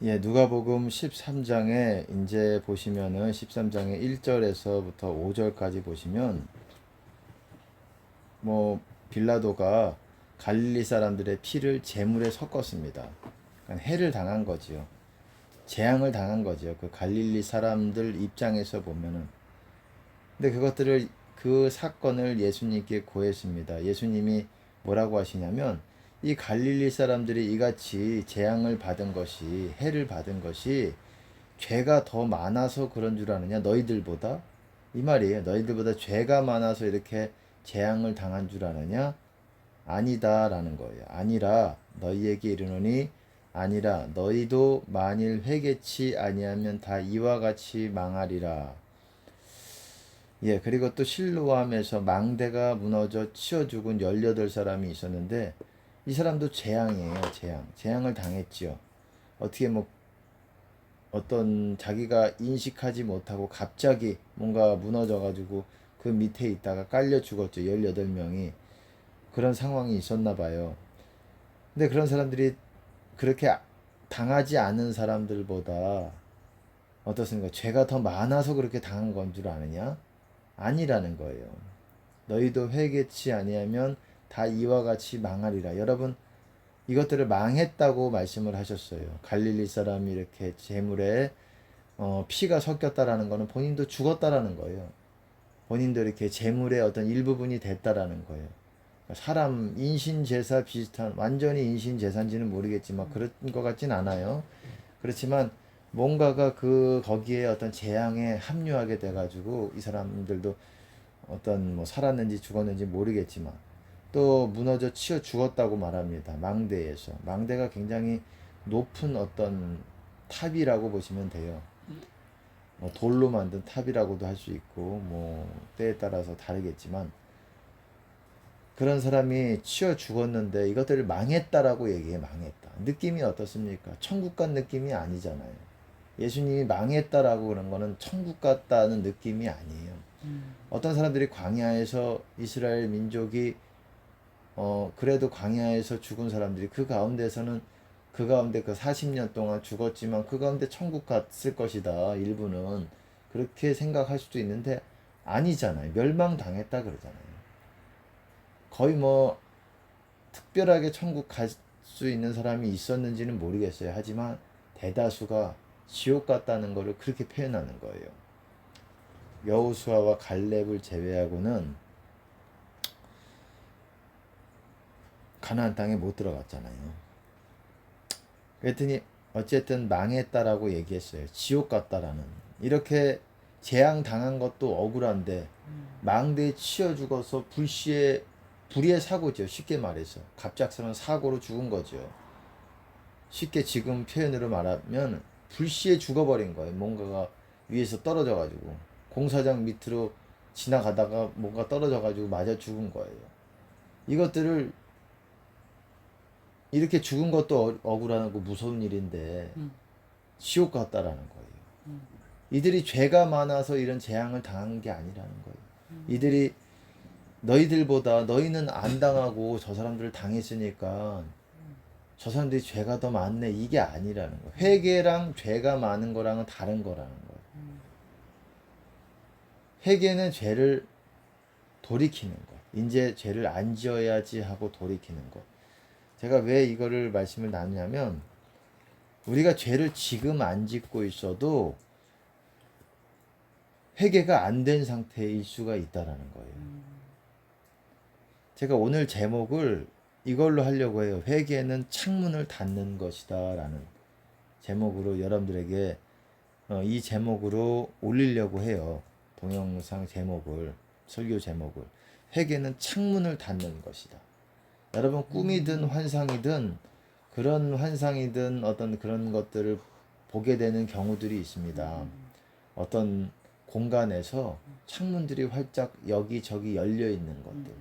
예, 누가복음 13장에 이제 보시면은 13장의 1절에서부터 5절까지 보시면 빌라도가 갈릴리 사람들의 피를 제물에 섞었습니다. 그러니까 해를 당한 거지요. 재앙을 당한 거지요. 그 갈릴리 사람들 입장에서 보면은. 근데 그 사건을 예수님께 고했습니다. 예수님이 뭐라고 하시냐면 이 갈릴리 사람들이 이같이 재앙을 받은 것이 해를 받은 것이 죄가 더 많아서 그런 줄 아느냐 너희들보다 이 말이에요. 너희들보다 죄가 많아서 이렇게 재앙을 당한 줄 아느냐 아니다라는 거예요. 아니라 너희에게 이르노니 아니라 너희도 만일 회개치 아니하면 다 이와 같이 망하리라. 예, 그리고 또 실로암에서 망대가 무너져 치어 죽은 18사람이 있었는데 이 사람도 재앙이에요. 재앙을 당했지요. 어떻게 어떤 자기가 인식하지 못하고 갑자기 뭔가 무너져 가지고 그 밑에 있다가 깔려 죽었죠. 18명이. 그런 상황이 있었나 봐요. 근데 그런 사람들이 그렇게 당하지 않은 사람들보다 어떻습니까? 죄가 더 많아서 그렇게 당한 건 줄 아느냐? 아니라는 거예요. 너희도 회개치 아니하면 다 이와 같이 망하리라. 여러분, 이것들을 망했다고 말씀을 하셨어요. 갈릴리 사람이 이렇게 재물에 피가 섞였다라는 것은 본인도 죽었다라는 거예요. 본인도 이렇게 재물의 어떤 일부분이 됐다라는 거예요. 사람 인신제사 비슷한, 완전히 인신제사인지는 모르겠지만 그런 것 같진 않아요. 그렇지만 뭔가가 거기에 어떤 재앙에 합류하게 돼가지고 이 사람들도 어떤 살았는지 죽었는지 모르겠지만 또 무너져 치여 죽었다고 말합니다. 망대에서. 망대가 굉장히 높은 어떤 탑이라고 보시면 돼요. 돌로 만든 탑이라고도 할 수 있고 때에 따라서 다르겠지만 그런 사람이 치여 죽었는데 이것들을 망했다라고 얘기해. 망했다. 느낌이 어떻습니까? 천국 간 느낌이 아니잖아요. 예수님이 망했다라고 그런 거는 천국 같다는 느낌이 아니에요. 어떤 사람들이 광야에서 이스라엘 민족이 그래도 광야에서 죽은 사람들이 그 가운데서는 그 가운데 그 40년 동안 죽었지만 그 가운데 천국 갔을 것이다. 일부는 그렇게 생각할 수도 있는데 아니잖아요. 멸망당했다 그러잖아요. 거의 특별하게 천국 갈 수 있는 사람이 있었는지는 모르겠어요. 하지만 대다수가 지옥 갔다는 것을 그렇게 표현하는 거예요. 여호수아와 갈렙을 제외하고는 가나안 땅에 못 들어갔잖아요. 그랬더니 어쨌든 망했다라고 얘기했어요. 지옥 갔다라는. 이렇게 재앙 당한 것도 억울한데 망대에 치여 죽어서 불의의 사고죠. 쉽게 말해서 갑작스러운 사고로 죽은 거죠. 쉽게 지금 표현으로 말하면 불시에 죽어버린 거예요. 뭔가가 위에서 떨어져가지고 공사장 밑으로 지나가다가 뭔가 떨어져가지고 맞아 죽은 거예요. 이것들을 이렇게 죽은 것도 억울하고 무서운 일인데 지옥 같다라는 거예요. 이들이 죄가 많아서 이런 재앙을 당한 게 아니라는 거예요. 이들이 너희들보다 너희는 안 당하고 저 사람들을 당했으니까 저 사람들이 죄가 더 많네 이게 아니라는 거예요. 회개랑 죄가 많은 거랑은 다른 거라는 거예요. 회개는 죄를 돌이키는 것. 이제 죄를 안 지어야지 하고 돌이키는 것. 제가 왜 이거를 말씀을 나누냐면 우리가 죄를 지금 안 짓고 있어도 회개가 안 된 상태일 수가 있다라는 거예요. 제가 오늘 제목을 이걸로 하려고 해요. 회개는 창문을 닫는 것이다 라는 제목으로 여러분들에게 이 제목으로 올리려고 해요. 동영상 제목을, 설교 제목을. 회개는 창문을 닫는 것이다. 여러분 꿈이든 환상이든 그런 환상이든 어떤 그런 것들을 보게 되는 경우들이 있습니다. 어떤 공간에서 창문들이 활짝 여기저기 열려 있는 것들.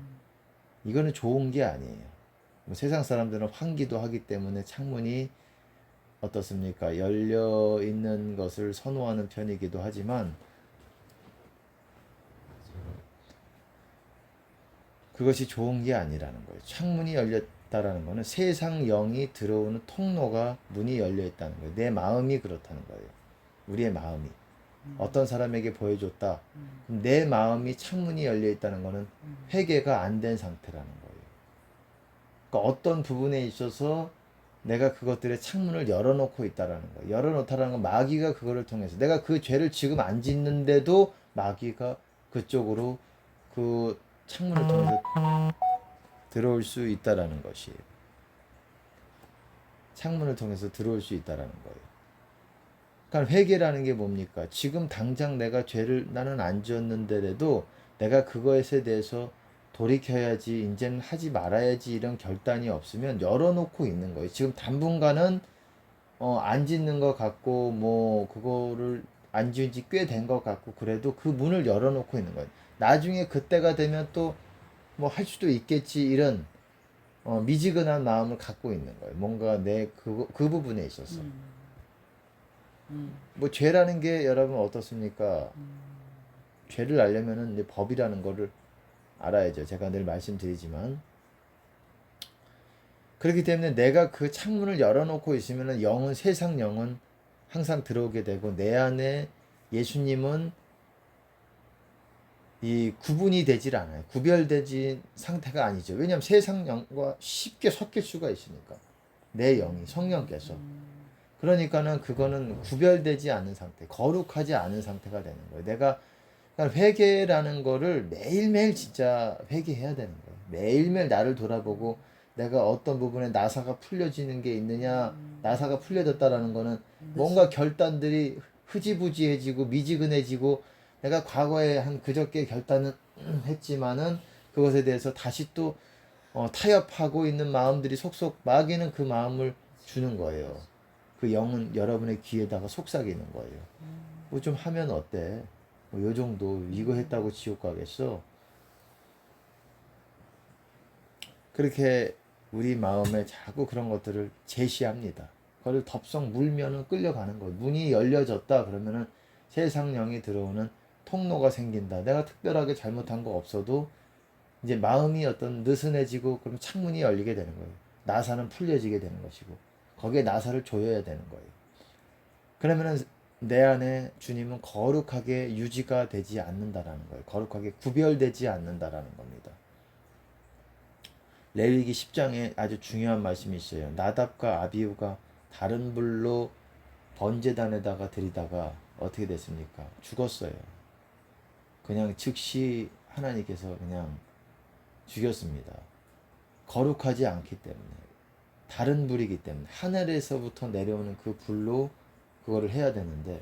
이거는 좋은 게 아니에요. 세상 사람들은 환기도 하기 때문에 창문이 어떻습니까? 열려 있는 것을 선호하는 편이기도 하지만 그것이 좋은 게 아니라는 거예요. 창문이 있다라는 거는 세상 영이 들어오는 통로가 문이 열려 있다는 거예요. 내 마음이 그렇다는 거예요. 우리의 마음이 어떤 사람에게 보여줬다. 그럼 내 마음이 창문이 열려 있다는 거는 회개가 안 된 상태라는 거예요. 그러니까 어떤 부분에 있어서 내가 그것들의 창문을 열어놓고 있다라는 거예요. 열어놓다라는 건 마귀가 그거를 통해서 내가 그 죄를 지금 안 짓는데도 마귀가 그쪽으로 그 창문을 통해서 들어올 수 있다라는 것이에요. 창문을 통해서 들어올 수 있다라는 거예요. 그러니까 회개라는 게 뭡니까? 지금 당장 내가 죄를 나는 안 지었는데라도 내가 그것에 대해서 돌이켜야지, 이제는 하지 말아야지 이런 결단이 없으면 열어놓고 있는 거예요. 지금 당분간은 안 짓는 것 같고 뭐 그거를 안 지은 지 꽤 된 것 같고 그래도 그 문을 열어놓고 있는 거예요. 나중에 그때가 되면 또 뭐 할 수도 있겠지 이런 미지근한 마음을 갖고 있는 거예요. 뭔가 내 그 부분에 있어서. 뭐 죄라는 게 여러분 어떻습니까? 죄를 알려면은 이제 법이라는 거를 알아야죠. 제가 늘 말씀드리지만 그렇기 때문에 내가 그 창문을 열어놓고 있으면은 영은 세상 영은 항상 들어오게 되고 내 안에 예수님은 이 구분이 되질 않아요. 구별되지 상태가 아니죠. 왜냐하면 세상 영과 쉽게 섞일 수가 있으니까 내 영이 성령께서 그러니까는 그거는 구별되지 않은 상태, 거룩하지 않은 상태가 되는 거예요. 내가 그러니까 회개라는 거를 매일매일 진짜 회개해야 되는 거예요. 매일매일 나를 돌아보고 내가 어떤 부분에 나사가 풀려지는 게 있느냐, 나사가 풀려졌다라는 거는 뭔가 결단들이 흐지부지해지고 미지근해지고 내가 과거에 한 그저께 결단은 했지만은 그것에 대해서 다시 또 타협하고 있는 마음들이 속속 마귀는 그 마음을 주는 거예요. 그 영은 여러분의 귀에다가 속삭이는 거예요. 뭐 좀 하면 어때? 뭐 요 정도 이거 했다고 지옥 가겠어? 그렇게 우리 마음에 자꾸 그런 것들을 제시합니다. 그걸 덥석 물면은 끌려가는 거예요. 문이 열려졌다 그러면은 세상 영이 들어오는 통로가 생긴다. 내가 특별하게 잘못한 거 없어도 이제 마음이 어떤 느슨해지고 그럼 창문이 열리게 되는 거예요. 나사는 풀려지게 되는 것이고 거기에 나사를 조여야 되는 거예요. 그러면은 내 안에 주님은 거룩하게 유지가 되지 않는다라는 거예요. 거룩하게 구별되지 않는다라는 겁니다. 레위기 10장에 아주 중요한 말씀이 있어요. 나답과 아비후가 다른 불로 번제단에다가 들이다가 어떻게 됐습니까? 죽었어요. 그냥 즉시 하나님께서 그냥 죽였습니다. 거룩하지 않기 때문에 다른 불이기 때문에 하늘에서부터 내려오는 그 불로 그거를 해야 되는데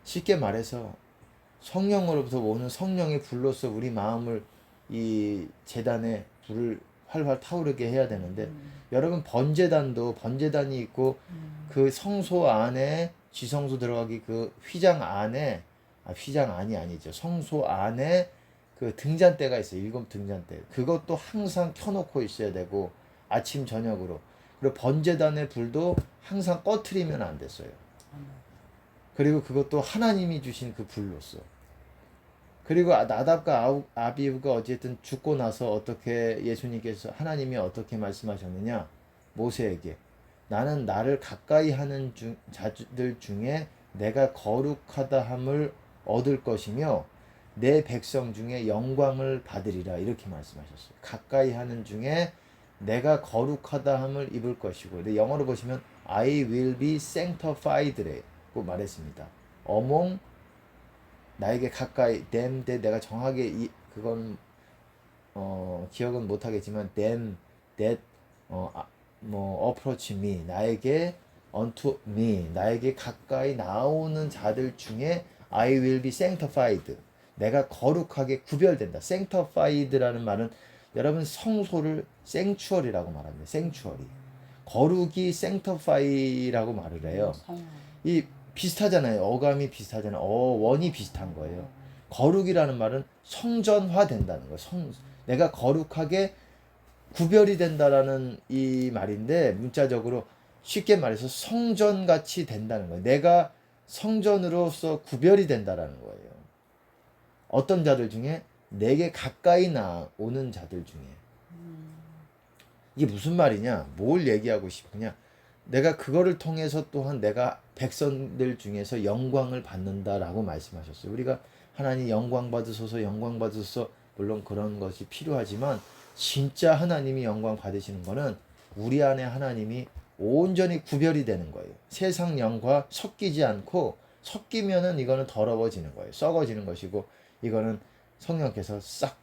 쉽게 말해서 성령으로부터 오는 성령의 불로서 우리 마음을 이 제단에 불을 활활 타오르게 해야 되는데 여러분 번제단이 있고 그 성소 안에 지성소 들어가기 그 휘장 안에 휘장 안이 아니죠. 성소 안에 그 등잔대가 있어요. 7 등잔대. 그것도 항상 켜놓고 있어야 되고 아침 저녁으로. 그리고 번제단의 불도 항상 꺼트리면 안 됐어요. 그리고 그것도 하나님이 주신 그 불로서. 그리고 나답과 아비후가 어쨌든 죽고 나서 어떻게 예수님께서 하나님이 어떻게 말씀하셨느냐 모세에게 나는 나를 가까이 하는 자들 중에 내가 거룩하다 함을 얻을 것이며 내 백성 중에 영광을 받으리라 이렇게 말씀하셨어요. 가까이 하는 중에 내가 거룩하다 함을 입을 것이고 근데 영어로 보시면 I will be sanctified라고 말했습니다. among 나에게 가까이 them that 내가 정확하게 그건 기억은 못하겠지만 them that approach me 나에게 unto me 나에게 가까이 나오는 자들 중에 I will be sanctified 내가 거룩하게 구별된다. sanctified라는 말은 여러분 성소를 sanctuary라고 말합니다. sanctuary 거룩이 sanctify라고 말을 해요. 이 비슷하잖아요. 어감이 비슷하잖아요. 원이 비슷한 거예요. 거룩이라는 말은 성전화 된다는 거예요. 내가 거룩하게 구별이 된다라는 이 말인데 문자적으로 쉽게 말해서 성전같이 된다는 거예요. 내가 성전으로서 구별이 된다라는 거예요. 어떤 자들 중에 내게 가까이 나오는 자들 중에 이게 무슨 말이냐? 뭘 얘기하고 싶으냐? 내가 그거를 통해서 또한 내가 백성들 중에서 영광을 받는다라고 말씀하셨어요. 우리가 하나님 영광 받으소서, 영광 받으소서, 물론 그런 것이 필요하지만 진짜 하나님이 영광 받으시는 거는 우리 안에 하나님이 온전히 구별이 되는 거예요. 세상 영과 섞이지 않고, 섞이면은 이거는 더러워지는 거예요. 썩어지는 것이고, 이거는 성령께서 싹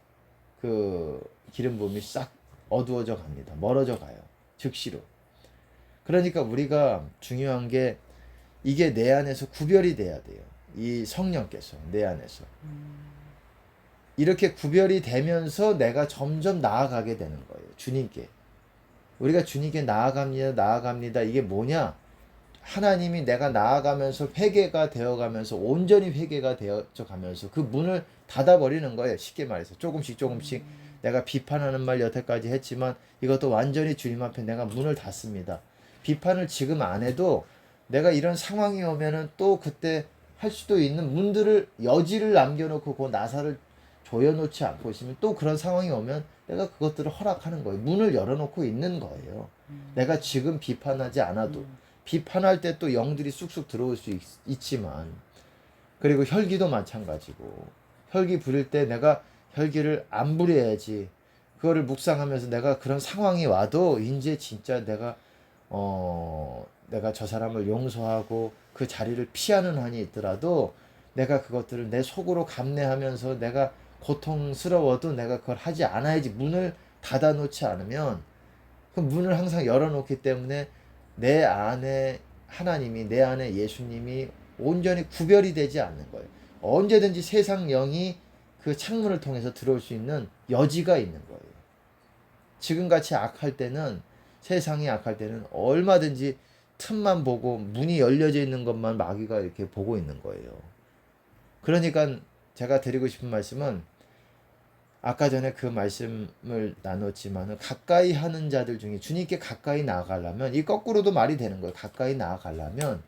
그 기름 부음이 싹 어두워져 갑니다. 멀어져 가요. 즉시로. 그러니까 우리가 중요한 게 이게 내 안에서 구별이 돼야 돼요. 이 성령께서 내 안에서 이렇게 구별이 되면서 내가 점점 나아가게 되는 거예요. 주님께. 우리가 주님께 나아갑니다. 나아갑니다. 이게 뭐냐? 하나님이 내가 나아가면서 회개가 되어가면서 온전히 회개가 되어져 가면서 그 문을 닫아버리는 거예요. 쉽게 말해서 조금씩 조금씩 내가 비판하는 말 여태까지 했지만 이것도 완전히 주님 앞에 내가 문을 닫습니다. 비판을 지금 안 해도 내가 이런 상황이 오면은 또 그때 할 수도 있는 문들을 여지를 남겨놓고 그 나사를 조여놓지 않고 있으면 또 그런 상황이 오면 내가 그것들을 허락하는 거예요. 문을 열어놓고 있는 거예요. 내가 지금 비판하지 않아도 비판할 때 또 영들이 쑥쑥 들어올 수 있지만 그리고 혈기도 마찬가지고 혈기 부릴 때 내가 혈기를 안 부려야지. 그거를 묵상하면서 내가 그런 상황이 와도 이제 진짜 내가 저 사람을 용서하고 그 자리를 피하는 한이 있더라도 내가 그것들을 내 속으로 감내하면서 내가 고통스러워도 내가 그걸 하지 않아야지. 문을 닫아놓지 않으면 그 문을 항상 열어놓기 때문에 내 안에 하나님이, 내 안에 예수님이 온전히 구별이 되지 않는 거예요. 언제든지 세상 영이 그 창문을 통해서 들어올 수 있는 여지가 있는 거예요. 지금같이 악할 때는, 세상이 악할 때는 얼마든지 틈만 보고 문이 열려져 있는 것만 마귀가 이렇게 보고 있는 거예요. 그러니까 제가 드리고 싶은 말씀은 아까 전에 그 말씀을 나눴지만 가까이 하는 자들 중에 주님께 가까이 나아가려면 이 거꾸로도 말이 되는 거예요. 가까이 나아가려면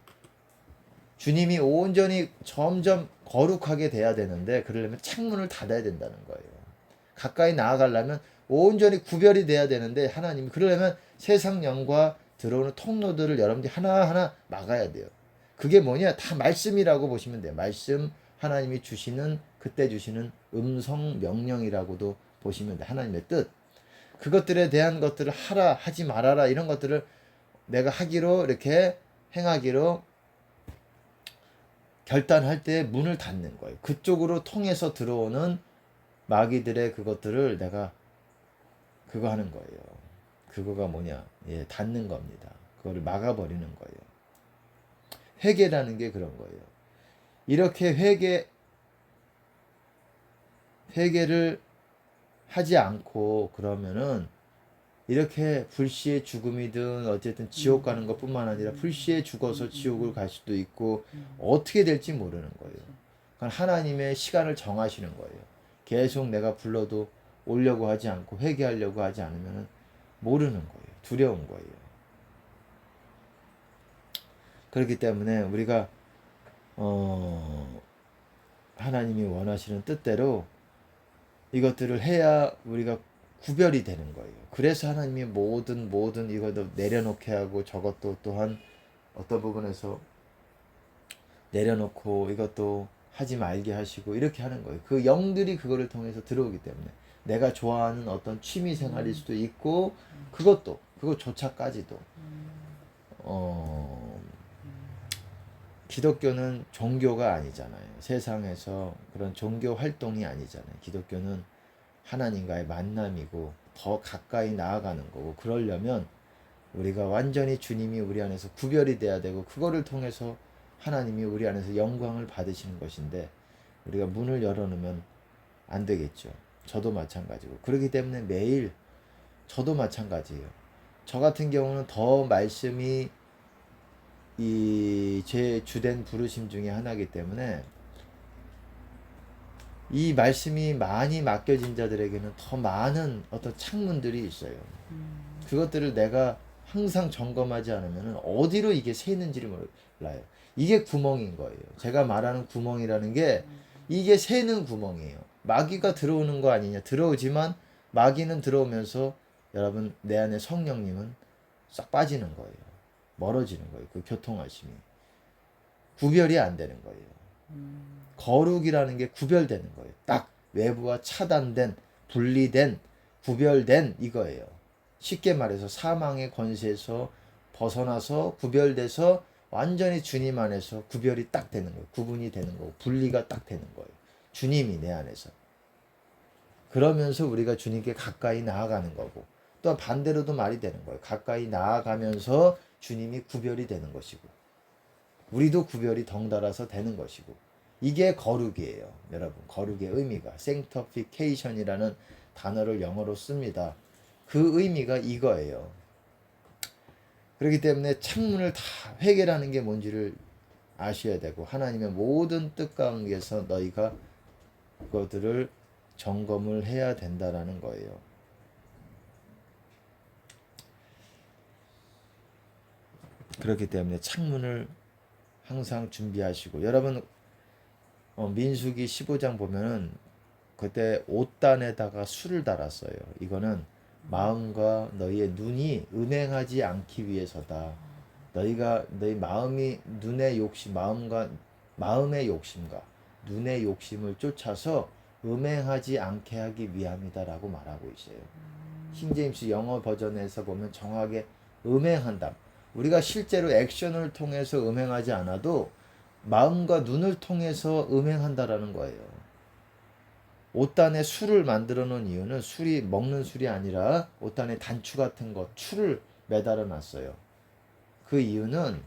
주님이 온전히 점점 거룩하게 돼야 되는데 그러려면 창문을 닫아야 된다는 거예요. 가까이 나아가려면 온전히 구별이 돼야 되는데 하나님이 그러려면 세상 영과 들어오는 통로들을 여러분들이 하나하나 막아야 돼요. 그게 뭐냐? 다 말씀이라고 보시면 돼요. 말씀, 하나님이 주시는 그때 주시는 음성 명령이라고도 보시면 돼요. 하나님의 뜻. 그것들에 대한 것들을 하라 하지 말아라 이런 것들을 내가 하기로 이렇게 행하기로 결단할 때 문을 닫는 거예요. 그쪽으로 통해서 들어오는 마귀들의 그것들을 내가 그거 하는 거예요. 그거가 뭐냐? 예, 닫는 겁니다. 그거를 막아버리는 거예요. 회개라는 게 그런 거예요. 이렇게 회개를 하지 않고 그러면은 이렇게 불시의 죽음이든 어쨌든 지옥 가는 것뿐만 아니라 불시에 죽어서 지옥을 갈 수도 있고 어떻게 될지 모르는 거예요. 그러니까 하나님의 시간을 정하시는 거예요. 계속 내가 불러도 오려고 하지 않고 회개하려고 하지 않으면 모르는 거예요. 두려운 거예요. 그렇기 때문에 우리가 하나님이 원하시는 뜻대로 이것들을 해야 우리가 구별이 되는 거예요. 그래서 하나님이 모든 이것도 내려놓게 하고 저것도 또한 어떤 부분에서 내려놓고 이것도 하지 말게 하시고 이렇게 하는 거예요. 그 영들이 그거를 통해서 들어오기 때문에 내가 좋아하는 어떤 취미 생활일 수도 있고 그것조차까지도 기독교는 종교가 아니잖아요. 세상에서 그런 종교 활동이 아니잖아요. 기독교는 하나님과의 만남이고 더 가까이 나아가는 거고 그러려면 우리가 완전히 주님이 우리 안에서 구별이 돼야 되고 그거를 통해서 하나님이 우리 안에서 영광을 받으시는 것인데 우리가 문을 열어놓으면 안 되겠죠. 저도 마찬가지고 그렇기 때문에 매일 저도 마찬가지예요. 저 같은 경우는 더 말씀이 제 주된 부르심 중에 하나이기 때문에 이 말씀이 많이 맡겨진 자들에게는 더 많은 어떤 창문들이 있어요. 그것들을 내가 항상 점검하지 않으면 어디로 이게 새는지를 몰라요. 이게 구멍인 거예요. 제가 말하는 구멍이라는 게 이게 새는 구멍이에요. 마귀가 들어오는 거 아니냐. 들어오지만 마귀는 들어오면서 여러분 내 안에 성령님은 싹 빠지는 거예요. 멀어지는 거예요. 그 교통하심이. 구별이 안 되는 거예요. 거룩이라는 게 구별되는 거예요. 딱 외부와 차단된, 분리된, 구별된 이거예요. 쉽게 말해서 사망의 권세에서 벗어나서 구별돼서 완전히 주님 안에서 구별이 딱 되는 거예요. 구분이 되는 거고 분리가 딱 되는 거예요. 주님이 내 안에서. 그러면서 우리가 주님께 가까이 나아가는 거고 또 반대로도 말이 되는 거예요. 가까이 나아가면서 주님이 구별이 되는 것이고 우리도 구별이 덩달아서 되는 것이고 이게 거룩이에요. 여러분 거룩의 의미가 sanctification이라는 단어를 영어로 씁니다. 그 의미가 이거예요. 그렇기 때문에 창문을 다 회개라는 게 뭔지를 아셔야 되고 하나님의 모든 뜻 가운데서 너희가 그것들을 점검을 해야 된다라는 거예요. 그렇기 때문에 창문을 항상 준비하시고 여러분 민수기 15장 보면은 그때 옷단에다가 술을 달았어요. 이거는 마음과 너희의 눈이 음행하지 않기 위해서다. 너희가 너희 마음이 눈의 욕심, 마음의 욕심과 눈의 욕심을 쫓아서 음행하지 않게 하기 위함이다라고 말하고 있어요. 킹제임스 영어 버전에서 보면 정확하게 음행한다. 우리가 실제로 액션을 통해서 음행하지 않아도 마음과 눈을 통해서 음행한다라는 거예요. 옷단에 술을 만들어 놓은 이유는 술이 먹는 술이 아니라 옷단에 단추 같은 것, 추를 매달아 놨어요. 그 이유는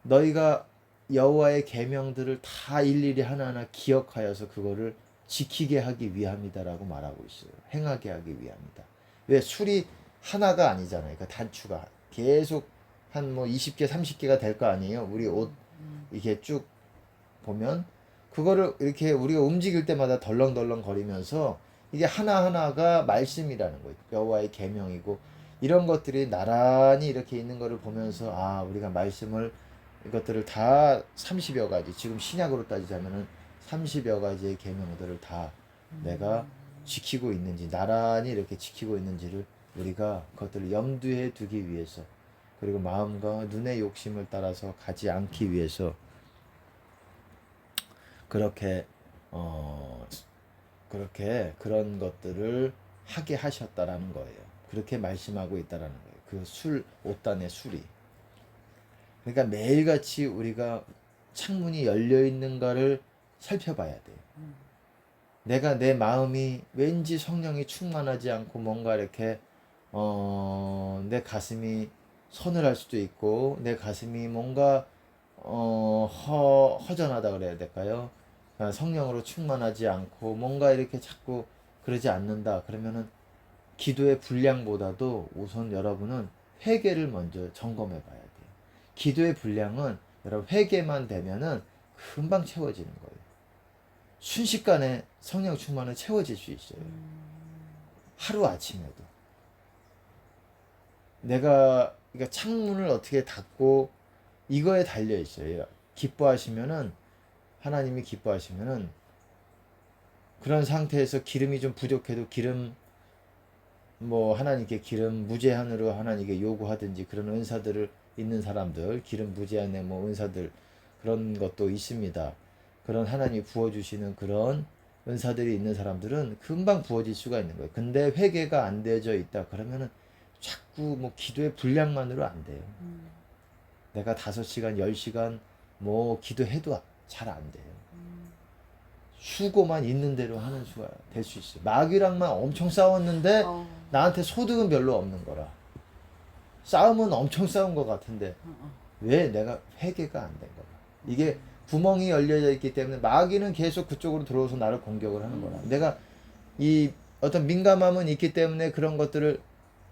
너희가 여호와의 계명들을 다 일일이 하나하나 기억하여서 그거를 지키게 하기 위함이다라고 말하고 있어요. 행하게 하기 위함이다. 왜 술이 하나가 아니잖아요. 그 단추가 계속 한 뭐 20개, 30개가 될 거 아니에요. 우리 옷 이렇게 쭉 보면 그거를 이렇게 우리가 움직일 때마다 덜렁덜렁 거리면서 이게 하나하나가 말씀이라는 거예요. 여호와의 계명이고 이런 것들이 나란히 이렇게 있는 거를 보면서 아 우리가 말씀을 이것들을 다 30여 가지 지금 신약으로 따지자면은 30여 가지의 계명들을 다 내가 지키고 있는지 나란히 이렇게 지키고 있는지를 우리가 그것들을 염두에 두기 위해서 그리고 마음과 눈의 욕심을 따라서 가지 않기 위해서 그렇게 그런 것들을 하게 하셨다라는 거예요. 그렇게 말씀하고 있다라는 거예요. 그 술 옷단의 술이. 그러니까 매일같이 우리가 창문이 열려 있는가를 살펴봐야 돼요. 내가 내 마음이 왠지 성령이 충만하지 않고 뭔가 이렇게 내 가슴이 서늘할 수도 있고 내 가슴이 뭔가 허전하다 그래야 될까요? 성령으로 충만하지 않고 뭔가 이렇게 자꾸 그러지 않는다. 그러면은 기도의 분량보다도 우선 여러분은 회개를 먼저 점검해 봐야 돼요. 기도의 분량은 여러분 회개만 되면은 금방 채워지는 거예요. 순식간에 성령 충만은 채워질 수 있어요. 하루 아침에도. 내가 그러니까 창문을 어떻게 닫고 이거에 달려 있어요. 기뻐하시면은 하나님이 기뻐하시면은 그런 상태에서 기름이 좀 부족해도 기름 뭐 하나님께 기름 무제한으로 하나님께 요구하든지 그런 은사들을 있는 사람들 기름 무제한의 뭐 은사들 그런 것도 있습니다. 그런 하나님이 부어주시는 그런 은사들이 있는 사람들은 금방 부어질 수가 있는 거예요. 근데 회개가 안 되어져 있다 그러면은 자꾸 뭐 기도의 분량만으로 안 돼요. 내가 5시간, 10시간 뭐 기도해도 잘 안 돼요. 수고만 있는 대로 하는 수가 될 수 있어요. 마귀랑만 엄청 싸웠는데 나한테 소득은 별로 없는 거라. 싸움은 엄청 싸운 것 같은데 왜 내가 회개가 안 된 거야. 이게 구멍이 열려져 있기 때문에 마귀는 계속 그쪽으로 들어와서 나를 공격을 하는 거라. 내가 이 어떤 민감함은 있기 때문에 그런 것들을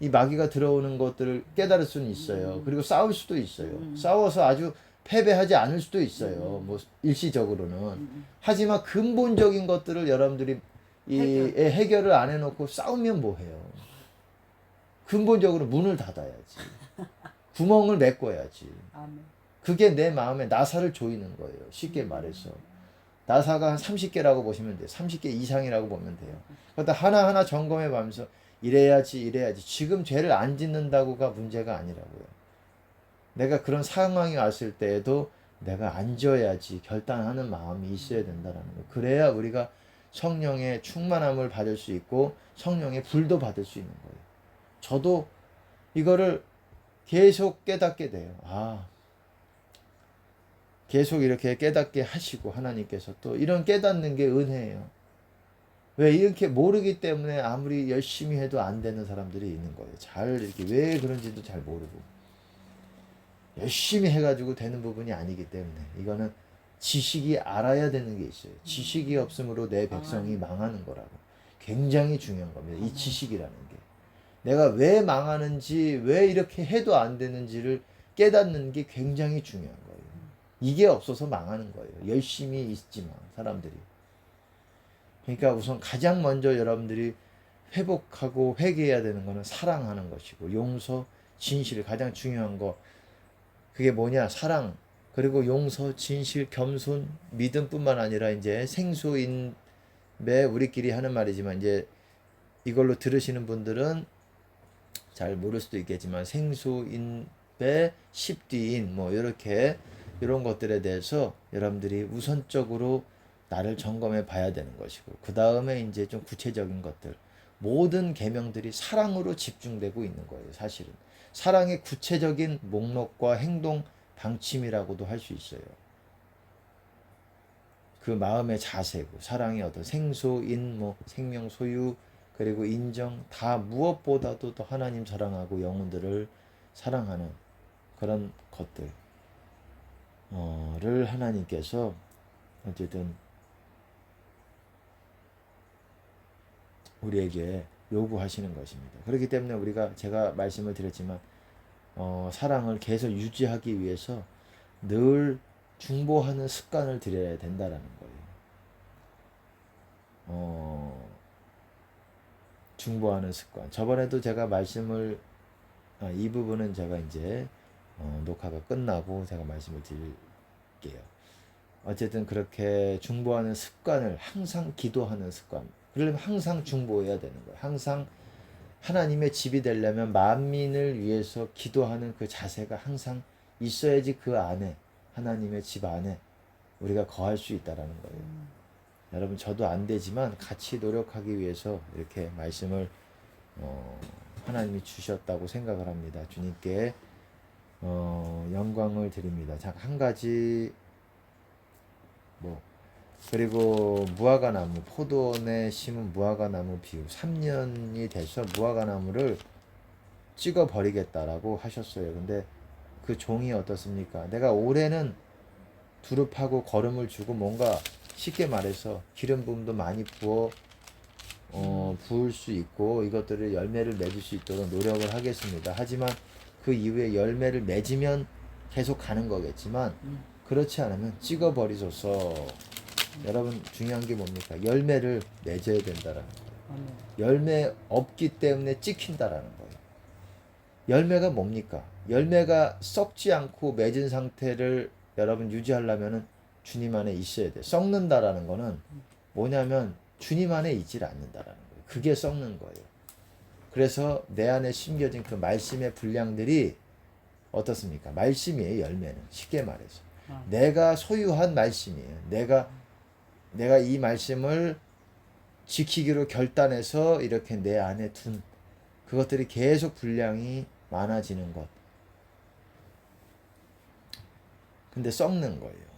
이 마귀가 들어오는 것들을 깨달을 수는 있어요. 그리고 싸울 수도 있어요. 싸워서 아주 패배하지 않을 수도 있어요. 뭐 일시적으로는. 하지만 근본적인 것들을 여러분들이 해결을 안 해놓고 싸우면 뭐해요. 근본적으로 문을 닫아야지. 구멍을 메꿔야지. 그게 내 마음에 나사를 조이는 거예요. 쉽게 말해서. 나사가 한 30개라고 보시면 돼요. 30개 이상이라고 보면 돼요. 그러다 하나하나 점검해 가면서 이래야지. 지금 죄를 안 짓는다고가 문제가 아니라고요. 내가 그런 상황이 왔을 때에도 내가 앉아야지 결단하는 마음이 있어야 된다는 거예요. 그래야 우리가 성령의 충만함을 받을 수 있고 성령의 불도 받을 수 있는 거예요. 저도 이거를 계속 깨닫게 돼요. 계속 이렇게 깨닫게 하시고 하나님께서 또 이런 깨닫는 게 은혜예요. 왜 이렇게 모르기 때문에 아무리 열심히 해도 안 되는 사람들이 있는 거예요. 잘 이렇게 왜 그런지도 잘 모르고 열심히 해가지고 되는 부분이 아니기 때문에 이거는 지식이 알아야 되는 게 있어요. 지식이 없으므로 내 백성이 망하는 거라고. 굉장히 중요한 겁니다. 이 지식이라는 게. 내가 왜 망하는지 왜 이렇게 해도 안 되는지를 깨닫는 게 굉장히 중요한 거예요. 이게 없어서 망하는 거예요. 열심히 있지만 사람들이. 그러니까 우선 가장 먼저 여러분들이 회복하고 회개해야 되는 거는 사랑하는 것이고 용서, 진실 가장 중요한 거. 그게 뭐냐? 사랑, 그리고 용서, 진실, 겸손, 믿음뿐만 아니라 이제 생소인배 우리끼리 하는 말이지만 이제 이걸로 들으시는 분들은 잘 모를 수도 있겠지만 생소인배, 십뒤인 뭐 이렇게 이런 것들에 대해서 여러분들이 우선적으로 나를 점검해 봐야 되는 것이고 그 다음에 이제 좀 구체적인 것들 모든 계명들이 사랑으로 집중되고 있는 거예요. 사실은 사랑의 구체적인 목록과 행동 방침이라고도 할 수 있어요. 그 마음의 자세고 사랑의 어떤 생소인 뭐 생명 소유 그리고 인정 다 무엇보다도 더 하나님 사랑하고 영혼들을 사랑하는 그런 것들을 하나님께서 어쨌든 우리에게 요구하시는 것입니다. 그렇기 때문에 우리가 제가 말씀을 드렸지만 사랑을 계속 유지하기 위해서 늘 중보하는 습관을 들여야 된다라는 거예요. 중보하는 습관. 저번에도 제가 말씀을 이 부분은 제가 이제 녹화가 끝나고 제가 말씀을 드릴게요. 어쨌든 그렇게 중보하는 습관을 항상 기도하는 습관. 그러려면 항상 중보해야 되는 거예요. 항상 하나님의 집이 되려면 만민을 위해서 기도하는 그 자세가 항상 있어야지 그 안에 하나님의 집 안에 우리가 거할 수 있다라는 거예요. 여러분 저도 안 되지만 같이 노력하기 위해서 이렇게 말씀을 하나님이 주셨다고 생각을 합니다. 주님께 영광을 드립니다. 자, 한 가지 그리고 무화과나무 포도원에 심은 무화과나무 비유 3년이 돼서 무화과나무를 찍어 버리겠다라고 하셨어요. 근데 그 종이 어떻습니까? 내가 올해는 두릅하고 거름을 주고 뭔가 쉽게 말해서 기름 부음도 많이 부을 수 있고 이것들을 열매를 맺을 수 있도록 노력을 하겠습니다. 하지만 그 이후에 열매를 맺으면 계속 가는 거겠지만 그렇지 않으면 찍어버리소서. 여러분 중요한 게 뭡니까? 열매를 맺어야 된다라는 거예요. 열매 없기 때문에 찍힌다라는 거예요. 열매가 뭡니까? 열매가 썩지 않고 맺은 상태를 여러분 유지하려면 주님 안에 있어야 돼. 썩는다라는 거는 뭐냐면 주님 안에 있질 않는다라는 거예요. 그게 썩는 거예요. 그래서 내 안에 심겨진 그 말씀의 분량들이 어떻습니까? 말씀이에요. 열매는 쉽게 말해서 내가 소유한 말씀이에요. 내가 이 말씀을 지키기로 결단해서 이렇게 내 안에 둔 그것들이 계속 분량이 많아지는 것. 근데 썩는 거예요.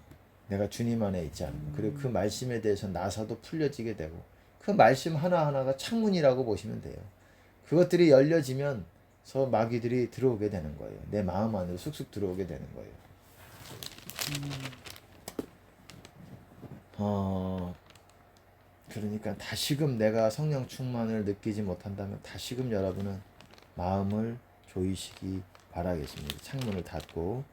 내가 주님 안에 있지 않으면. 그리고 그 말씀에 대해서 나사도 풀려지게 되고 그 말씀 하나하나가 창문이라고 보시면 돼요. 그것들이 열려지면서 마귀들이 들어오게 되는 거예요. 내 마음 안으로 쑥쑥 들어오게 되는 거예요. 그러니까 다시금 내가 성령 충만을 느끼지 못한다면 다시금 여러분은 마음을 조이시기 바라겠습니다. 창문을 닫고